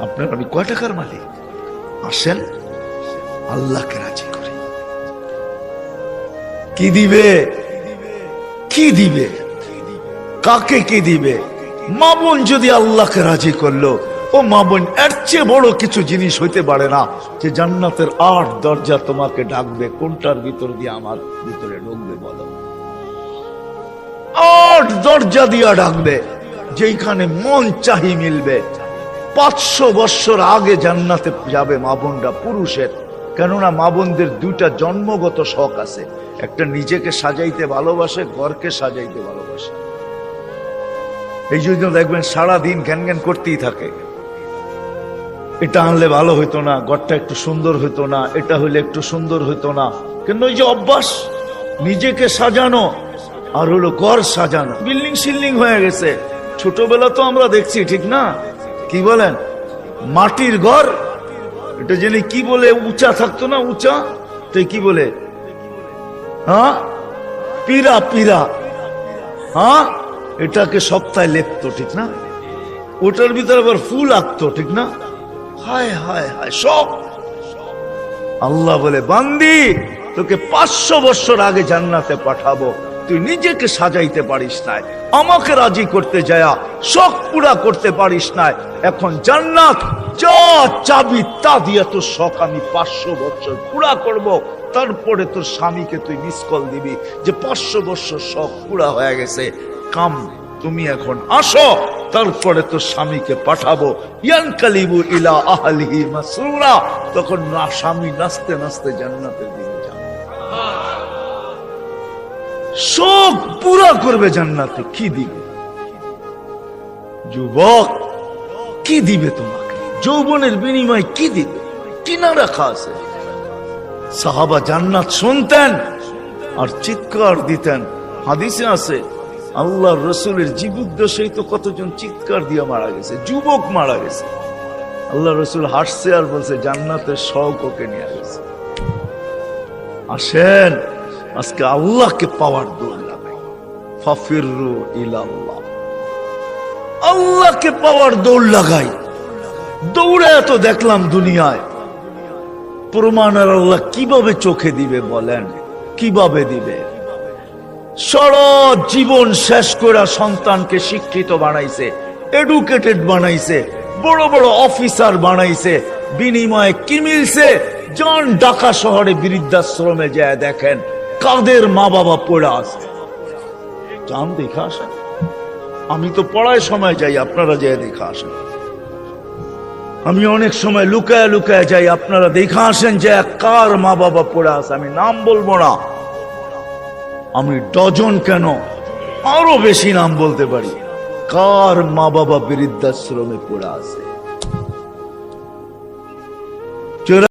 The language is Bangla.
আপনার আমি কয় টাকার মালিক? আসেন আল্লাহকে রাজি করে। কি দিবে? কি দিবে? কাকে কি দিবে? মা বোন যদি আল্লাহকে রাজি করলো, ও মা বোন এর চেয়ে বড় কিছু জিনিস হইতে পারে না যে জান্নাতের 8 দরজা তোমাকে ডাকবে, কোনটার ভিতর দিয়ে আমার ভিতরে ঢুকবে বলো? 8 দরজা দিয়া ডাকবে, যেখানে মন চাহি মিলবে। 500 বৎসর আগে জান্নাতে যাবে মা বোনরা পুরুষের। কেননা মা বোনদের 2টা জন্মগত শখ আছে, একটা নিজেকে সাজাইতে ভালোবাসে, ঘরকে সাজাইতে ভালোবাসে। এই জন্য দেখবেন সারাদিন জ্ঞান জ্ঞান করতেই থাকে, এটা আনলে ভালো হইতো না, ঘরটা একটু সুন্দর হইতো না, এটা হইলে একটু সুন্দর হইতো না। কিন্তু ওই যে অভ্যাস নিজেকে সাজানো আর হলো ঘর সাজানো, বিল্ডিং শিল্ডিং হয়ে গেছে। ছোটবেলা তো আমরা দেখছি, ঠিক না? কি বলেন? মাটির ঘর, এটা জেনে কি বলে, উঁচা থাকতো না, উঁচা, তো কি বলে? হ্যাঁ, পীরা পীরা। হ্যাঁ, এটাকে সপ্তাহে লেপতো, ঠিক না? ওটার ভিতরে আবার ফুল আঁকতো, ঠিক না? হায় হায় হায়, সব। আল্লাহ বলে, বান্দি তোকে 500 বৎসর আগে জান্নাতে পাঠাবো, তুই নিজেকে সাজাইতে পারিস নাই, আমাকে রাজি করতে যায়া শখ পুরা করতে পারিস নাই। এখন জান্নাত যা চাবি তা দিয়ে তোর শখ আমি 500 বৎসর পুরা করব। তারপরে তোর স্বামীকে তুই মিস কল দিবি যে 500 বৎসর শখ পুরা হয়ে গেছে, কাম তুমি এখন আসো। তারপরে তোর স্বামীকে পাঠাবো, ইয়ানকালিবু ইলা আহলিহি মাসরুরা। তখন না স্বামী নাচতে নাচতে জান্নাতের দিকে যাবে, শোক পুরা করবে জান্নাতে। কি দিবে যুবক? কি দিবে তোমাকে? যৌবনের বিনিময় কি দিবে? কিনা রাখা আছে। সাহাবা জান্নাত শুনতেন আর চিৎকার দিতেন। হাদিসে আছে আল্লাহর রসুলের জীবদ্দশায় তো কতজন চিৎকার দিয়ে মারা গেছে, যুবক মারা গেছে। আল্লাহ রসুল হাসছে আর বলছে জান্নাতের শখ ওকে নিয়ে গেছে। আসেন আজকে আল্লাহকে পাওয়ার দৌড় লাগাই, ফাফিরু ইলাল্লাহ। আল্লাহকে পাওয়ার দৌড় লাগাই। দৌড়ে এত দেখলাম দুনিয়ায়, প্রমাণ আর আল্লাহ কিভাবে চোখে দিবে বলেন? কিভাবে দিবে? সারা জীবন শেষ করে সন্তানকে শিক্ষিত বানাইছে, এডুকেটেড বানাইছে, বড় বড় অফিসার বানাইছে, বিনিময়ে কি মিলছে? যান ঢাকা শহরে বৃদ্ধাশ্রমে যায় দেখেন কাদের মা বাবা পড়ে আছে, যান দেখা আসেন। আমি তো পড়ায় সময় যাই, আপনারা যায় দেখা আসেন। আমি অনেক সময় লুকায় লুকায় যাই, আপনারা দেখা আসেন যে কার মা বাবা পড়ে আছে। আমি নাম বলবো না, আমি ডজন কেন আরো বেশি নাম বলতে পারি, কার মা বাবা বৃদ্ধাশ্রমে পড়ে আছে।